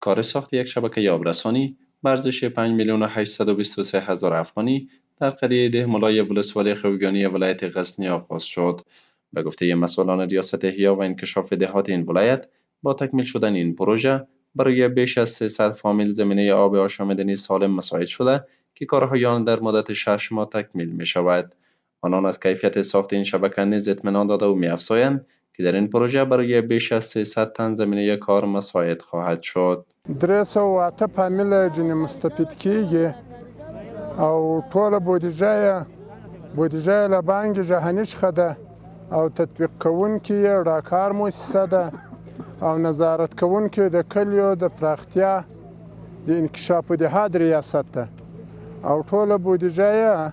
کار ساخت یک شبکه آبرسانی به ارزش 5,823,000 افغانی در قریه ده ملای ولسوالی خویگانی ولایت غزنی آغاز شد. به گفته مسئولان ریاست احیا و انکشاف دهات این ولایت، با تکمیل شدن این پروژه برای بیش از 300 فامیل زمینه آب آشامیدنی سالم مساعد شده که کارهای آن در مدت 6 ماه تکمیل می شود. آنان از کیفیت ساخت این شبکه نیز اطمینان داده و می‌افزایند که در این پروژه برای بیش از 300 تن زمینه کار مساعد خواهد شد. 308 فامیل جنی مستفید کیږي او ټول بودجه له بانک جهانی څخه ده او تطبیق کوونکي راکار مؤسسه ده او نظارت کوونکي د کلیو د پراختیا د انکشاف دهات ریاست ده او ټول بودجه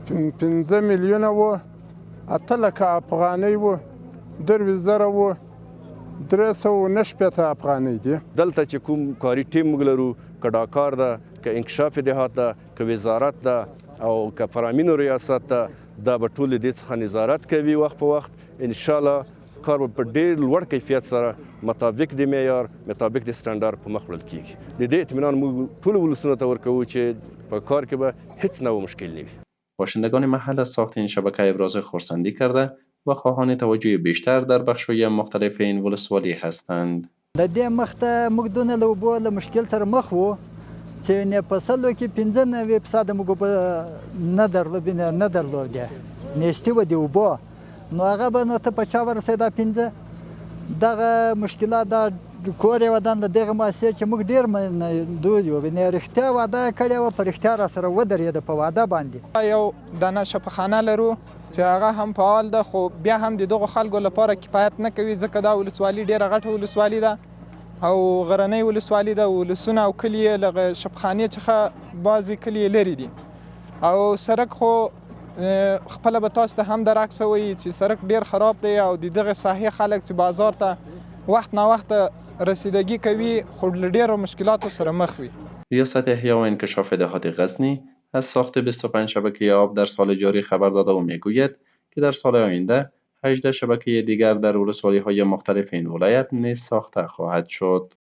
5 میلیونه و 8 لکه افغانۍ و 2,000 و 390 افغانۍ دي. دلته چې کوم کاري ټیم موږ لرو، که ډاکار ده، که انکشاف دهات ده، که وزارت ده او که فرامینو ریاست ده، دا به ټول دې څخه نظارت کوي وخت په وخت. انشاءالله کار په ډېر لوړ کیفیت سره مطابق د معیار، مطابق د استاندارد په مخ وړل کیږي. د دې اطمینان موږ ټول ولسونو ته ورکوو چې په کار کې به هیڅ نوع مشکل نه وي. باشندگان محل از ساخت این شبکه ابراز خرسندی کرده و خواهان توجه بیشتر در بخش‌های مختلف این ولسوالی هستند. د دې مخته موږ دونه له اوبو له مشکل سره مخ وو چې نه په سلو کې 95% موږ نه درلودې نشتی و د اوبو، نو هغه به نو ته په چا ورسېده 15 دغه مشکلات د کور یې ودان د دغه مؤسسې چې موږ ډېر منندوی یو، نه رښتیا واده کړې وه، په رښتیا راسره ودرېده په واده باندې. یو دانه شفاخانه لرو چې هغه هم فعال ده، خو بیا هم د دغو خلکو لپاره کفایت نه کوي، ځکه دا ولسوالي ډېره غټه ولسوالي ده او غرنۍ ولسوالي ده. ولسونه او کلي یې له شفاخانې څخه بعضې کلي لرې دي او سړک خو خپله به تاسو ته هم درعکسه وایي چې سړک ډېر خراب دی او د دغه ساحې خلک چې بازار ته وقت ناوقت رسیدگی کوي خو له ډېرو مشکلاتو سره مخ وي. ریاست احیا و انکشاف دهات غزنی از ساخت 25 شبکه آب در سال جاری خبر داده و میگوید که در سال آینده 18 شبکه دیگر در ولسوالی‌های مختلف این ولایت نیز ساخته خواهد شد.